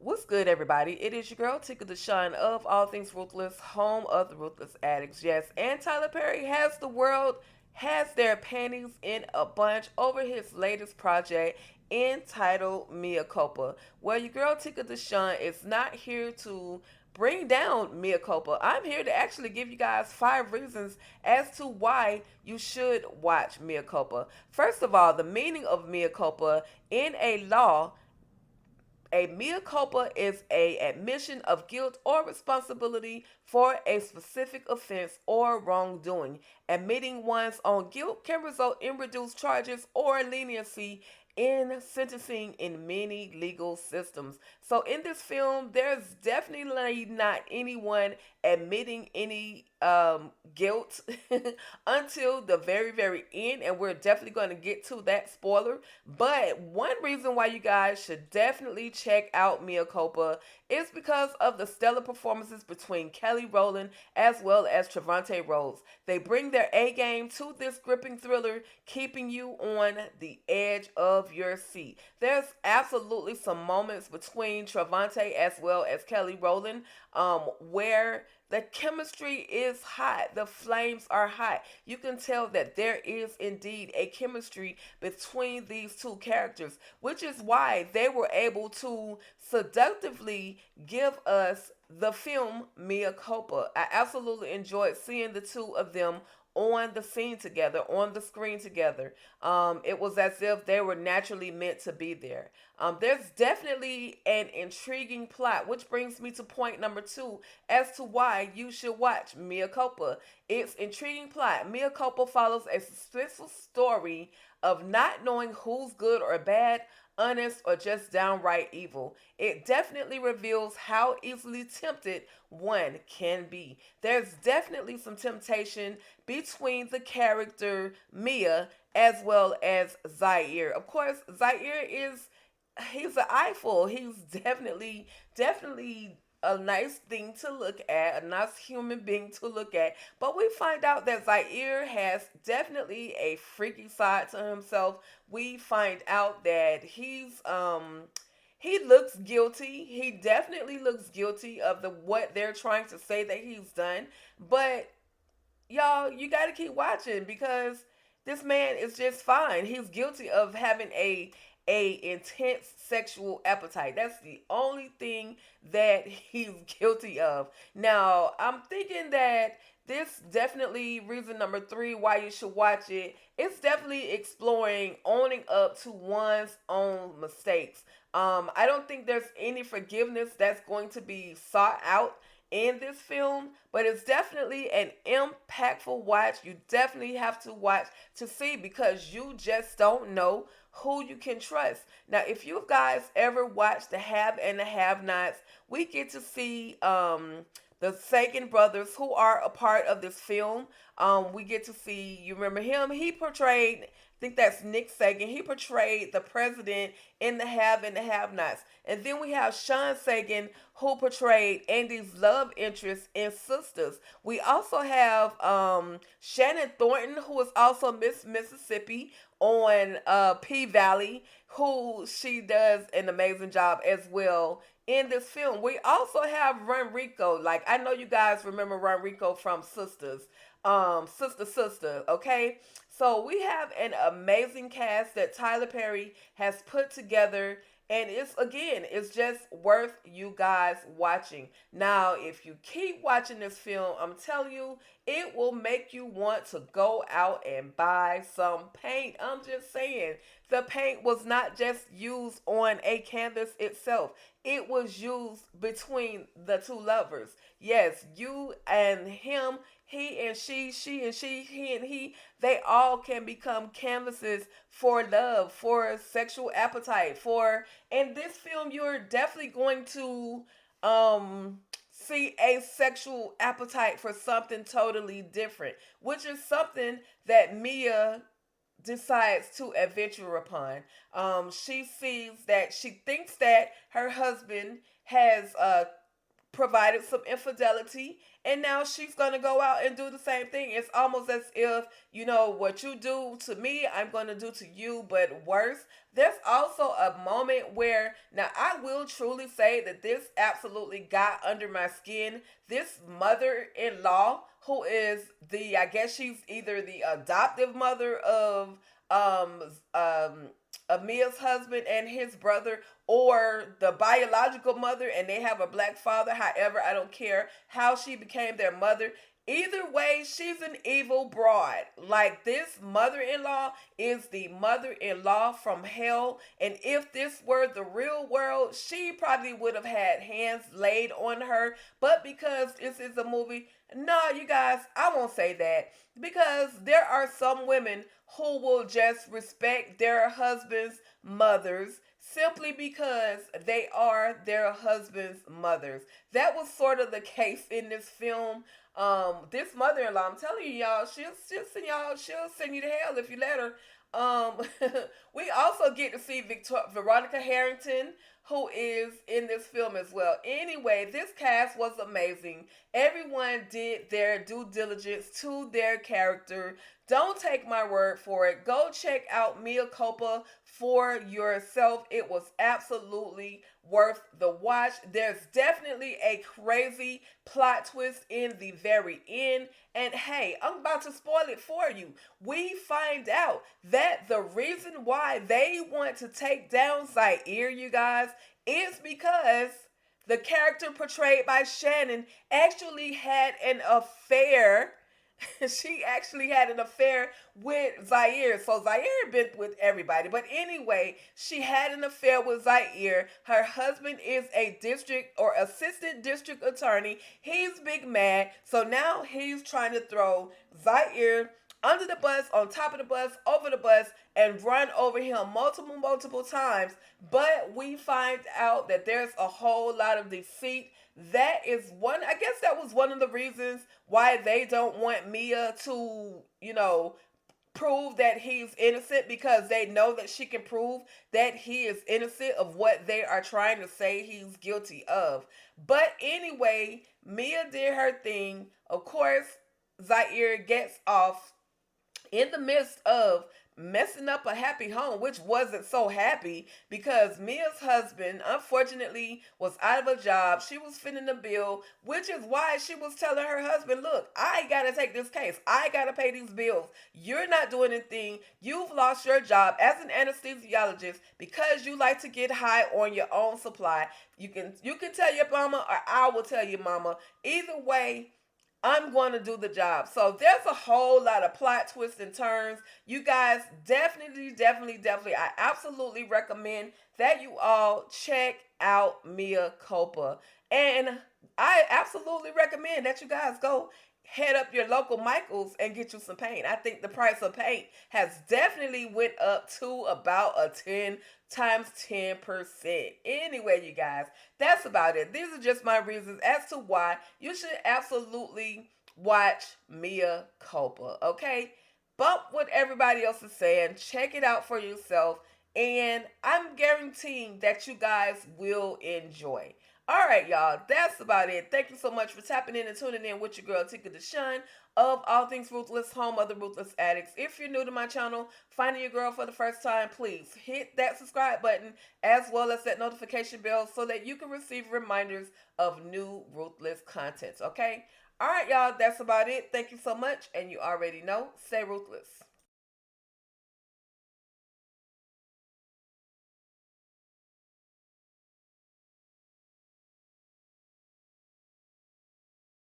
What's good, everybody? It is your girl, Tika Deshawn of All Things Ruthless, home of the Ruthless Addicts. Yes, and Tyler Perry has the world, has their panties in a bunch over his latest project entitled Mea Culpa. Well, your girl, Tika Deshawn, is not here to bring down Mea Culpa. I'm here to actually give you guys 5 reasons as to why you should watch Mea Culpa. First of all, the meaning of Mea Culpa in a law. A mea culpa is a admission of guilt or responsibility for a specific offense or wrongdoing. Admitting one's own guilt can result in reduced charges or leniency in sentencing in many legal systems. So in this film, there's definitely not anyone admitting any guilt until the very, very end, and we're definitely going to get to that spoiler. But one reason why you guys should definitely check out Mea Culpa is because of the stellar performances between Kelly Rowland as well as Trevante Rhodes. They bring their A game to this gripping thriller, keeping you on the edge of your seat. There's absolutely some moments between Trevante as well as Kelly Rowland where the chemistry is hot. The flames are hot. You can tell that there is indeed a chemistry between these two characters, which is why they were able to seductively give us the film Mea Culpa. I absolutely enjoyed seeing the two of them on the scene together, on the screen together. It was as if they were naturally meant to be there. There's definitely an intriguing plot, which brings me to point number 2 as to why you should watch Mea Culpa. It's intriguing plot. Mea Culpa follows a suspenseful story of not knowing who's good or bad, honest, or just downright evil. It definitely reveals how easily tempted one can be. There's definitely some temptation between the character Mia as well as Zaire. Of course, Zaire is he's an eyeful. He's definitely a nice thing to look at, a nice human being to look at. But we find out that Zaire has definitely a freaky side to himself. We find out that he looks guilty. He definitely looks guilty of the what they're trying to say that he's done. But y'all, you got to keep watching because this man is just fine. He's guilty of having a intense sexual appetite. That's the only thing that he's guilty of. Now, I'm thinking that this definitely reason number 3 why you should watch it. It's definitely exploring owning up to one's own mistakes. I don't think there's any forgiveness that's going to be sought out in this film, but it's definitely an impactful watch. You definitely have to watch to see because you just don't know who you can trust. Now, if you guys ever watched The Have and the Have Nots, we get to see the Sagan brothers who are a part of this film. We get to see, you remember him? He portrayed, I think that's Nick Sagan. He portrayed the president in The Have and the Have Nots. And then we have Sean Sagan, who portrayed Andy's love interest in Sisters. We also have Shannon Thornton, who is also Miss Mississippi on P Valley, who she does an amazing job as well in this film. We also have Ronrico. Like, I know you guys remember Ronrico from Sisters. Sister, okay? So we have an amazing cast that Tyler Perry has put together, and it's just worth you guys watching. Now, if you keep watching this film, I'm telling you, it will make you want to go out and buy some paint. I'm just saying, the paint was not just used on a canvas itself. It was used between the two lovers. Yes, you and him, he and she and she, he and he, they all can become canvases for love, for sexual appetite, for in this film you're definitely going to see a sexual appetite for something totally different, which is something that Mia decides to adventure upon. She sees that she thinks that her husband has provided some infidelity, and now she's gonna go out and do the same thing. It's almost as if, what you do to me, I'm gonna do to you, but worse. There's also a moment where, now I will truly say that this absolutely got under my skin. This mother-in-law, who is I guess she's either the adoptive mother of um um Mia's husband and his brother, or the biological mother and they have a black father. However, I don't care how she became their mother. Either way, she's an evil broad. Like, this mother-in-law is the mother-in-law from hell. And if this were the real world, she probably would have had hands laid on her. But because this is a movie, no, you guys, I won't say that. Because there are some women who will just respect their husband's mothers simply because they are their husband's mothers. That was sort of the case in this film. This mother-in-law, I'm telling you, y'all, she'll send you to hell if you let her. Um, we also get to see Veronica Harrington, who is in this film as well. Anyway, this cast was amazing. Everyone did their due diligence to their character. Don't take my word for it. Go check out Mea Culpa for yourself. It was absolutely worth the watch. There's definitely a crazy plot twist in the very end. And hey, I'm about to spoil it for you. We find out that the reason why they want to take down Zaire, you guys, is because the character portrayed by Shannon actually had an affair. She actually had an affair with Zaire. So Zaire been with everybody. But anyway, she had an affair with Zaire. Her husband is a district or assistant district attorney. He's big mad. So now he's trying to throw Zaire under the bus, on top of the bus, over the bus, and run over him multiple times. But we find out that there's a whole lot of deceit. That is one, I guess that was one of the reasons why they don't want Mia to, prove that he's innocent, because they know that she can prove that he is innocent of what they are trying to say he's guilty of. But anyway, Mia did her thing. Of course, Zaire gets off in the midst of messing up a happy home, which wasn't so happy because Mia's husband, unfortunately, was out of a job. She was fitting the bill, which is why she was telling her husband, look, I got to take this case. I got to pay these bills. You're not doing anything. You've lost your job as an anesthesiologist because you like to get high on your own supply. You can tell your mama, or I will tell your mama. Either way, I'm going to do the job. So there's a whole lot of plot twists and turns. You guys definitely, I absolutely recommend that you all check out Mea Culpa. And I absolutely recommend that you guys go head up your local Michaels and get you some paint. I think the price of paint has definitely went up to about a 10 times 10%. Anyway, you guys, that's about it. These are just my reasons as to why you should absolutely watch Mea Culpa, okay? Bump what everybody else is saying. Check it out for yourself. And I'm guaranteeing that you guys will enjoy. All right, y'all. That's about it. Thank you so much for tapping in and tuning in with your girl, Tika Deshawn, of All Things Ruthless, home of the Ruthless Addicts. If you're new to my channel, finding your girl for the first time, please hit that subscribe button as well as that notification bell so that you can receive reminders of new Ruthless content, okay? All right, y'all. That's about it. Thank you so much. And you already know, stay ruthless.